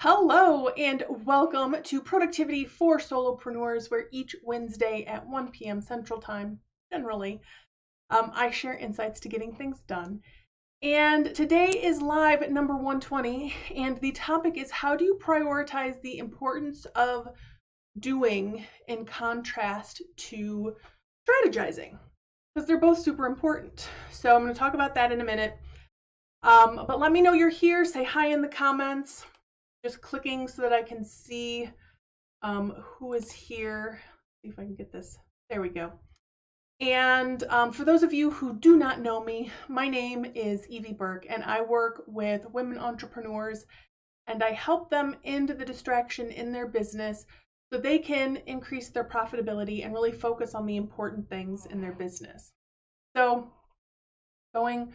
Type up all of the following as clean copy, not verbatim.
Hello and welcome to Productivity for Solopreneurs, where each Wednesday at 1 p.m. Central Time, generally, I share insights to getting things done. And today is live at number 120, and the topic is how do you prioritize the importance of doing in contrast to strategizing? Because they're both super important. So I'm going to talk about that in a minute. But let me know you're here. Say hi in the comments. Just clicking so that I can see who is here. See if I can get this. There we go. And for those of you who do not know me, my name is Evie Burke, and I work with women entrepreneurs, and I help them end the distraction in their business so they can increase their profitability and really focus on the important things in their business. So going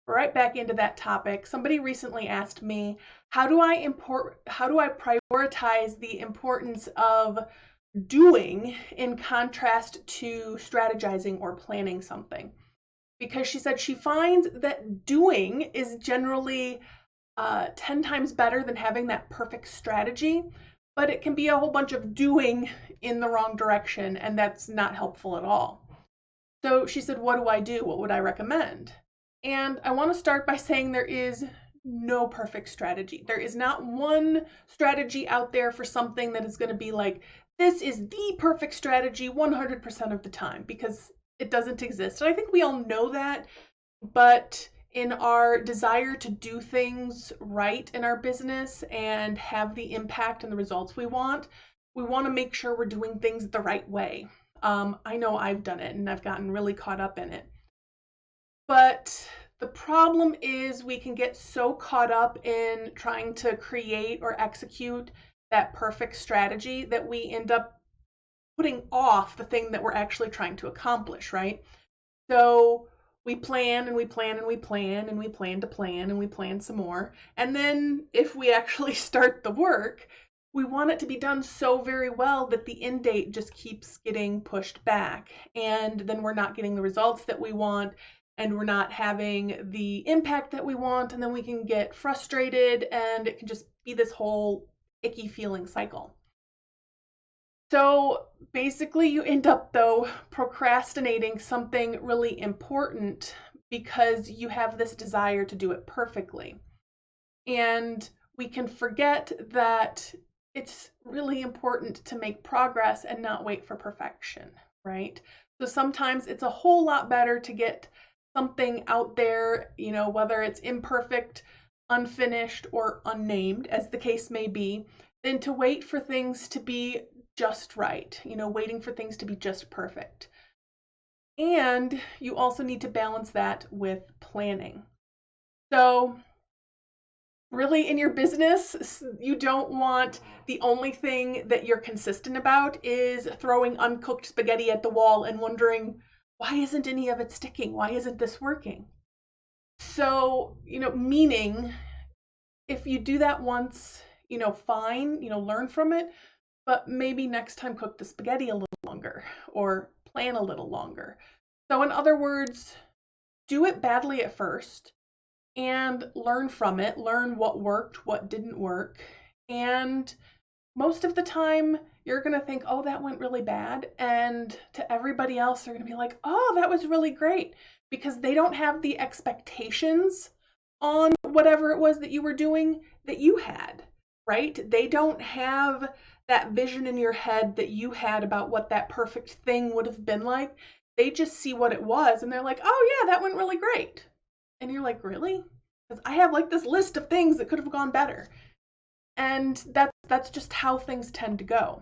right back into that topic, somebody recently asked me, how do I prioritize the importance of doing in contrast to strategizing or planning something? Because she said she finds that doing is generally 10 times better than having that perfect strategy, but it can be a whole bunch of doing in the wrong direction, and that's not helpful at all. So she said, what do I do? What would I recommend? And I want to start by saying there is no perfect strategy. There is not one strategy out there for something that is going to be like, this is the perfect strategy 100% of the time, because it doesn't exist. And I think we all know that, but in our desire to do things right in our business and have the impact and the results we want to make sure we're doing things the right way. I know I've done it and I've gotten really caught up in it. But the problem is we can get so caught up in trying to create or execute that perfect strategy that we end up putting off the thing that we're actually trying to accomplish, right? So we plan and we plan and we plan and we plan to plan and we plan some more. And then if we actually start the work, we want it to be done so very well that the end date just keeps getting pushed back. And then we're not getting the results that we want, and we're not having the impact that we want, and then we can get frustrated, and it can just be this whole icky feeling cycle. So basically you end up, though, procrastinating something really important because you have this desire to do it perfectly. And we can forget that it's really important to make progress and not wait for perfection, right? So sometimes it's a whole lot better to get something out there, whether it's imperfect, unfinished, or unnamed, as the case may be, than to wait for things to be just right, waiting for things to be just perfect. And you also need to balance that with planning. So really in your business, you don't want the only thing that you're consistent about is throwing uncooked spaghetti at the wall and wondering, why isn't any of it sticking? Why isn't this working? So, meaning if you do that once, fine, learn from it, but maybe next time cook the spaghetti a little longer or plan a little longer. So in other words, do it badly at first and learn from it, learn what worked, what didn't work. And most of the time, you're going to think, oh, that went really bad. And to everybody else, they're going to be like, oh, that was really great, because they don't have the expectations on whatever it was that you were doing that you had, right? They don't have that vision in your head that you had about what that perfect thing would have been like. They just see what it was and they're like, oh, yeah, that went really great. And you're like, really? Because I have like this list of things that could have gone better. And that's just how things tend to go.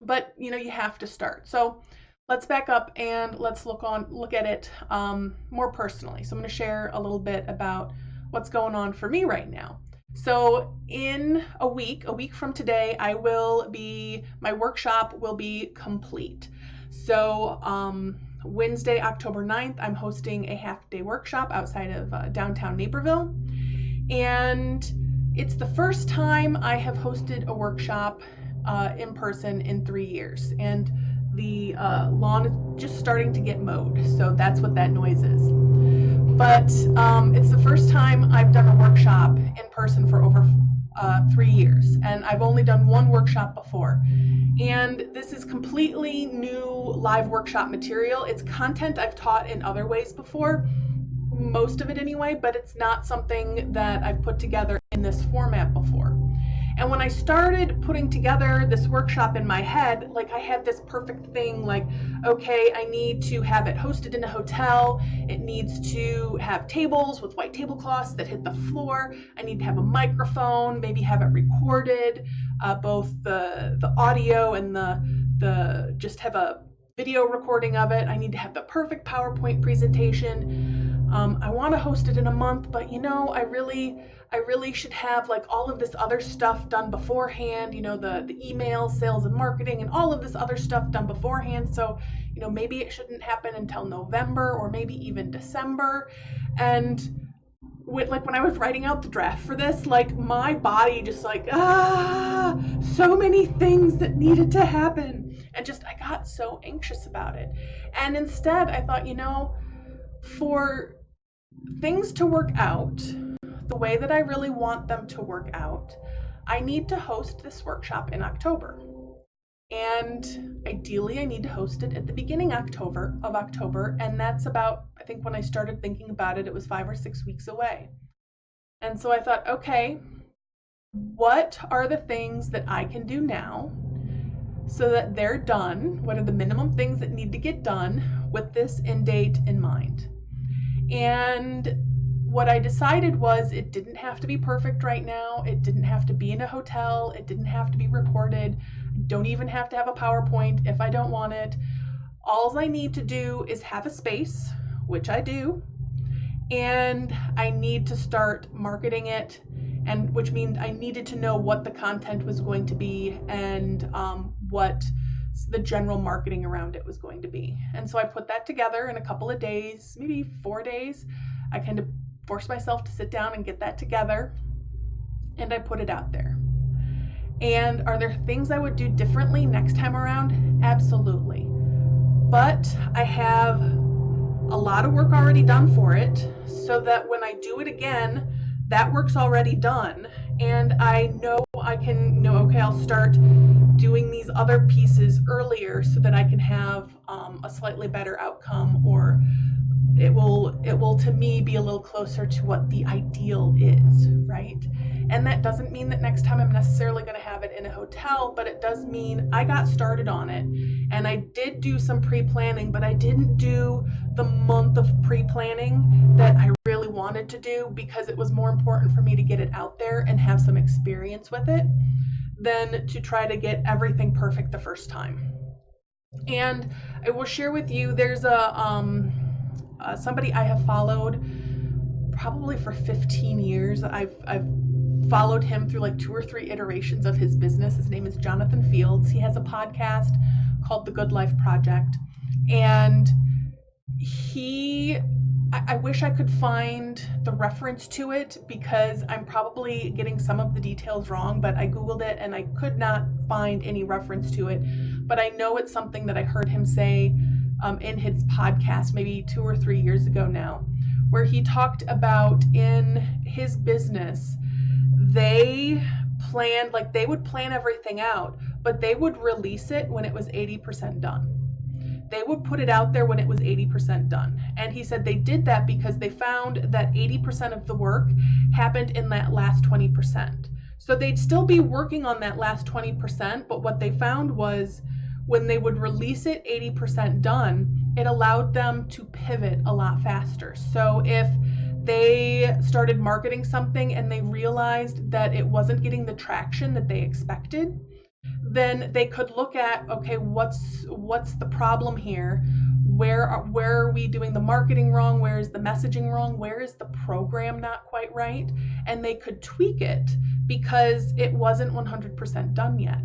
But you have to start. So let's back up and let's look at it more personally. So I'm going to share a little bit about what's going on for me right now. So in a week from today, my workshop will be complete. So Wednesday, October 9th, I'm hosting a half-day workshop outside of downtown Naperville. And it's the first time I have hosted a workshop in person in 3 years. And the lawn is just starting to get mowed. So that's what that noise is. But it's the first time I've done a workshop in person for over 3 years, and I've only done one workshop before. And this is completely new live workshop material. It's content I've taught in other ways before, most of it anyway, but it's not something that I've put together in this format before. And when I started putting together this workshop in my head, like I had this perfect thing, like, okay, I need to have it hosted in a hotel. It needs to have tables with white tablecloths that hit the floor. I need to have a microphone, maybe have it recorded, both the audio and the just have a video recording of it. I need to have the perfect PowerPoint presentation. I want to host it in a month, but I really should have like all of this other stuff done beforehand, the email, sales and marketing, and all of this other stuff done beforehand. So, maybe it shouldn't happen until November or maybe even December. And when I was writing out the draft for this, like my body just like, so many things that needed to happen. And just, I got so anxious about it. And instead I thought, for things to work out the way that I really want them to work out, I need to host this workshop in October. And ideally, I need to host it at the beginning of October, and that's about, I think when I started thinking about it, it was 5 or 6 weeks away. And so I thought, okay, what are the things that I can do now so that they're done? What are the minimum things that need to get done with this end date in mind? And what I decided was it didn't have to be perfect right now. It didn't have to be in a hotel. It didn't have to be recorded. I don't even have to have a PowerPoint if I don't want it. All I need to do is have a space, which I do, and I need to start marketing it, and which means I needed to know what the content was going to be and what the general marketing around it was going to be. And so I put that together in a couple of days, maybe 4 days. I kind of forced myself to sit down and get that together, and I put it out there. And are there things I would do differently next time around? Absolutely. But I have a lot of work already done for it, so that when I do it again, that work's already done, and I know I can know, okay, I'll start doing these other pieces earlier so that I can have a slightly better outcome, or it will to me be a little closer to what the ideal is, right? And that doesn't mean that next time I'm necessarily going to have it in a hotel, but it does mean I got started on it, and I did do some pre-planning, but I didn't do the month of pre-planning that I really wanted to do, because it was more important for me to get it out there and have some experience with it than to try to get everything perfect the first time. And I will share with you, there's somebody I have followed probably for 15 years. I've followed him through like 2 or 3 iterations of his business. His name is Jonathan Fields. He has a podcast called The Good Life Project. And I wish I could find the reference to it, because I'm probably getting some of the details wrong, but I Googled it and I could not find any reference to it. But I know it's something that I heard him say in his podcast maybe 2 or 3 years ago now, where he talked about in his business, they planned, like they would plan everything out, but they would release it when it was 80% done. They would put it out there when it was 80% done. And he said they did that because they found that 80% of the work happened in that last 20%. So they'd still be working on that last 20%, but what they found was when they would release it 80% done, it allowed them to pivot a lot faster. So if they started marketing something and they realized that it wasn't getting the traction that they expected, then they could look at, okay, what's the problem here? Where are we doing the marketing wrong? Where is the messaging wrong? Where is the program not quite right? And they could tweak it because it wasn't 100% done yet.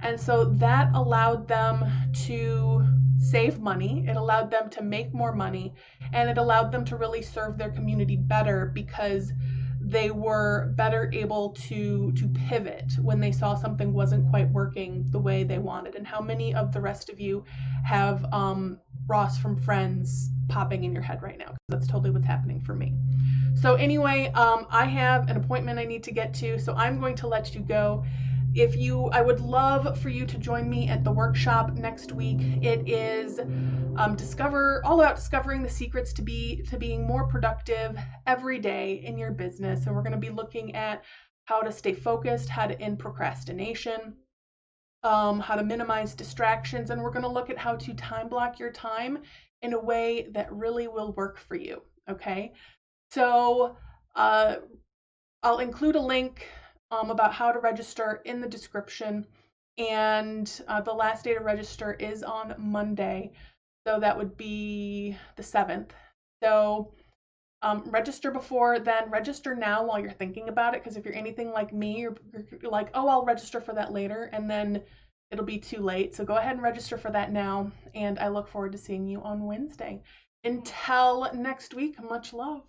And so that allowed them to save money, it allowed them to make more money, and it allowed them to really serve their community better, because they were better able to pivot when they saw something wasn't quite working the way they wanted. And how many of the rest of you have Ross from Friends popping in your head right now, because that's totally what's happening for me. So anyway, I have an appointment I need to get to, so I'm going to let you go. I would love for you to join me at the workshop next week. It is all about discovering the secrets to being more productive every day in your business, and we're going to be looking at how to stay focused, how to end procrastination, how to minimize distractions, and we're going to look at how to time block your time in a way that really will work for you. Okay, so I'll include a link about how to register in the description, and the last day to register is on Monday, so that would be the 7th. So register before then, register now while you're thinking about it, because if you're anything like me, you're like, oh, I'll register for that later, and then it'll be too late. So go ahead and register for that now, and I look forward to seeing you on Wednesday. Until next week, much love.